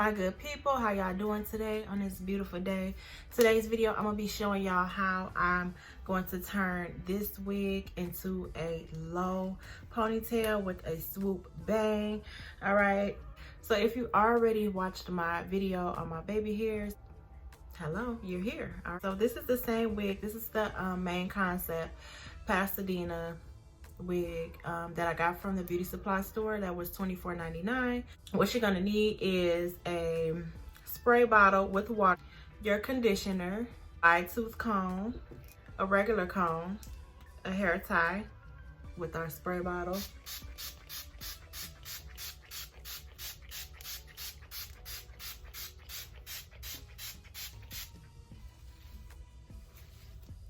my good people, how y'all doing today on this beautiful day? Today's video, I'm gonna be showing y'all how I'm going to turn this wig into a low ponytail with a swoop bang. All right, so if you already watched my video on my baby hairs, hello, you're here. All right. So this is the same wig. This is the main concept Pasadena wig that I got from the beauty supply store. That was $24.99. What you're gonna need is a spray bottle with water, your conditioner, wide tooth comb, a regular comb, a hair tie with our spray bottle,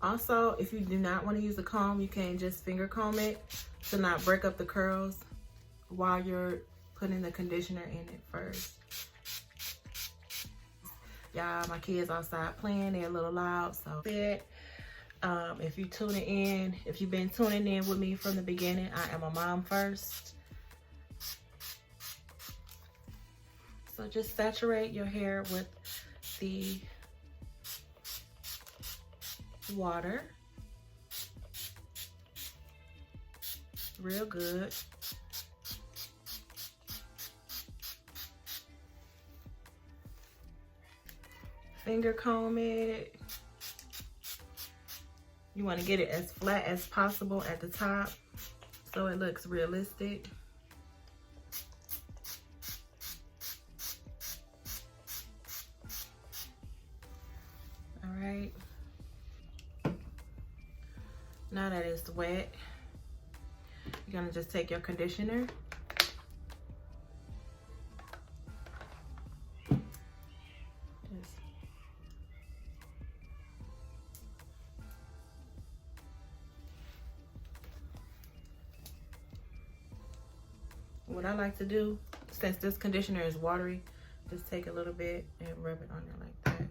also if you do not want to use a comb, you can just finger comb it to not break up the curls while you're putting the conditioner in it first. Y'all, my kids outside playing, they're a little loud, so if you've been tuning in with me from the beginning, I am a mom first. So just saturate your hair with the water real good. Finger comb it. You want to get it as flat as possible at the top so it looks realistic. All right. Now that it's wet, you're gonna just take your conditioner. What I like to do, since this conditioner is watery, just take a little bit and rub it on there like that.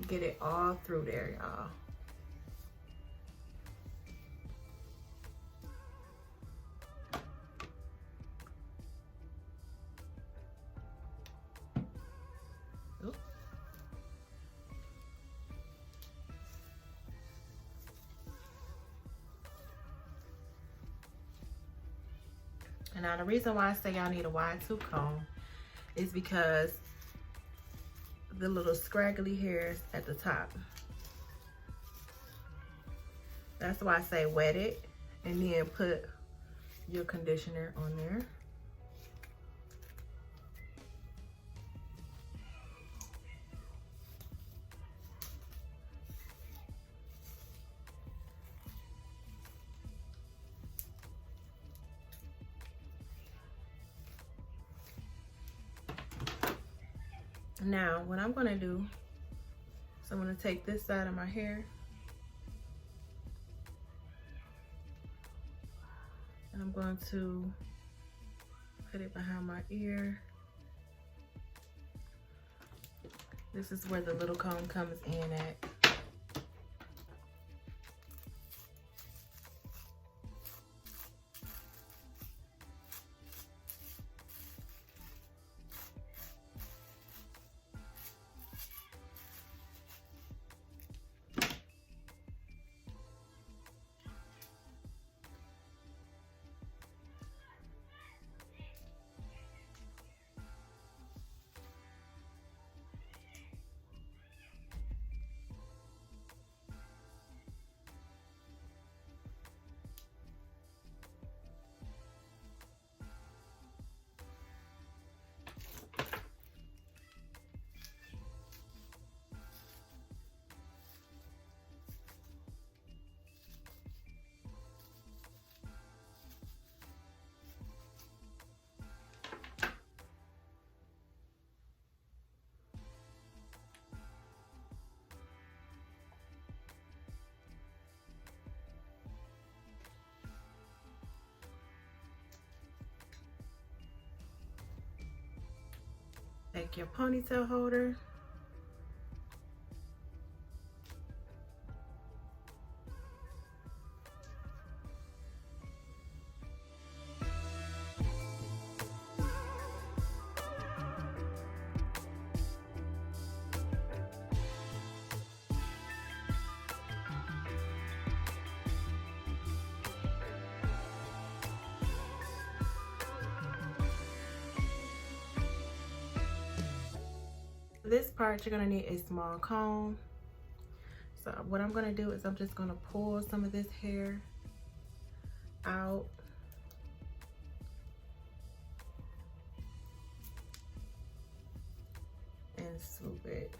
Get it all through there, y'all. And now the reason why I say y'all need a wide tooth comb is because the little scraggly hairs at the top. That's why I say wet it and then put your conditioner on there. Now, what I'm gonna do is I'm gonna take this side of my hair and I'm going to put it behind my ear. This is where the little comb comes in at. Take your ponytail holder. this part, you're gonna need a small comb. So what I'm gonna do is I'm just gonna pull some of this hair out. And swoop it.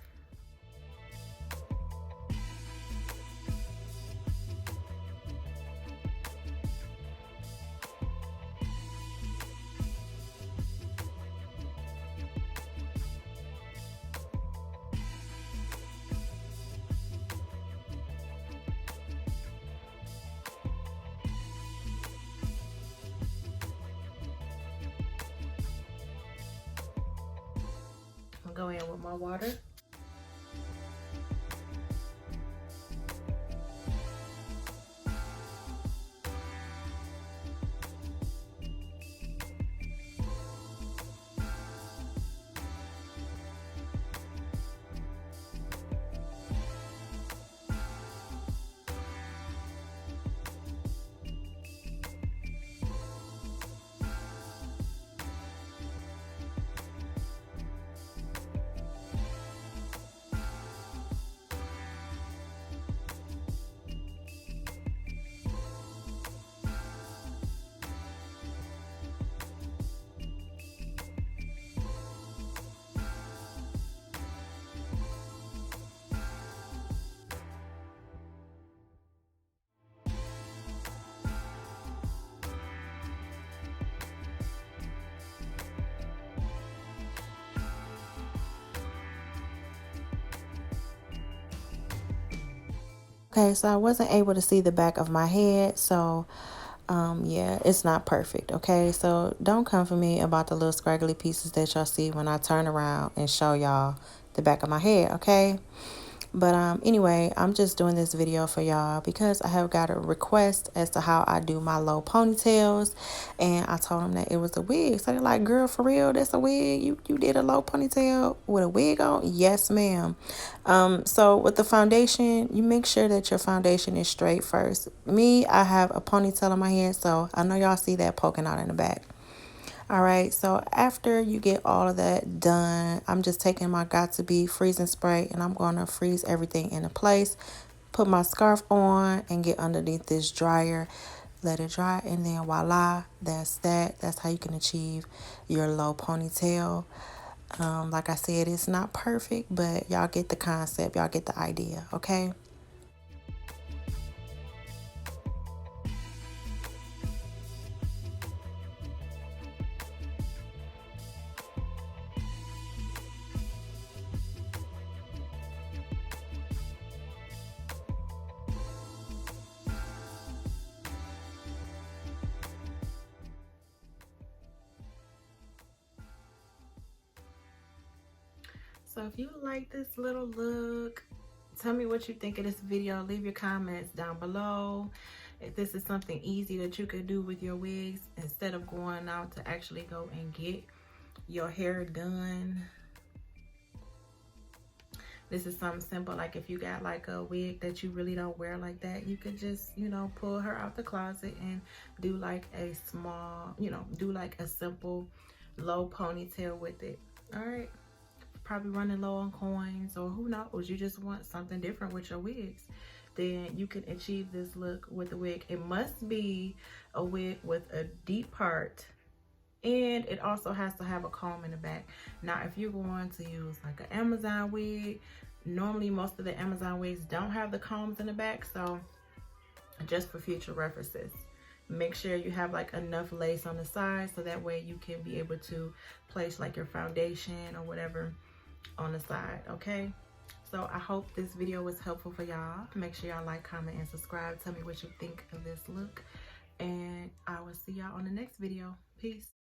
I'm gonna go in with my water. Okay, so I wasn't able to see the back of my head, so yeah, it's not perfect. Okay, so don't come for me about the little scraggly pieces that y'all see when I turn around and show y'all the back of my head. Okay, but anyway, I'm just doing this video for y'all because I have got a request as to how I do my low ponytails, and I told them that it was a wig. So they're like, "Girl, for real, that's a wig? You did a low ponytail with a wig on?" Yes, ma'am. So with the foundation, you make sure that your foundation is straight first. Me, I have a ponytail on my head, so I know y'all see that poking out in the back. All right, so after you get all of that done, I'm just taking my Got To Be freezing spray and I'm going to freeze everything into place. Put my scarf on and get underneath this dryer. Let it dry, and then voila, that's that. That's how you can achieve your low ponytail. Like I said, it's not perfect, but y'all get the concept. Y'all get the idea, okay? So if you like this little look, tell me what you think of this video. Leave your comments down below. If this is something easy that you could do with your wigs instead of going out to actually go and get your hair done. This is something simple, like if you got like a wig that you really don't wear like that, you could just, you know, pull her out the closet and do like a small, you know, do like a simple low ponytail with it. All right, probably running low on coins, or who knows, you just want something different with your wigs, then you can achieve this look with the wig. It must be a wig with a deep part, and it also has to have a comb in the back. Now if you're going to use like an Amazon wig, normally most of the Amazon wigs don't have the combs in the back, so just for future references, make sure you have like enough lace on the side so that way you can be able to place like your foundation or whatever on the side. Okay, so I hope this video was helpful for y'all. Make sure y'all like, comment, and subscribe. Tell me what you think of this look, and I will see y'all on the next video. Peace.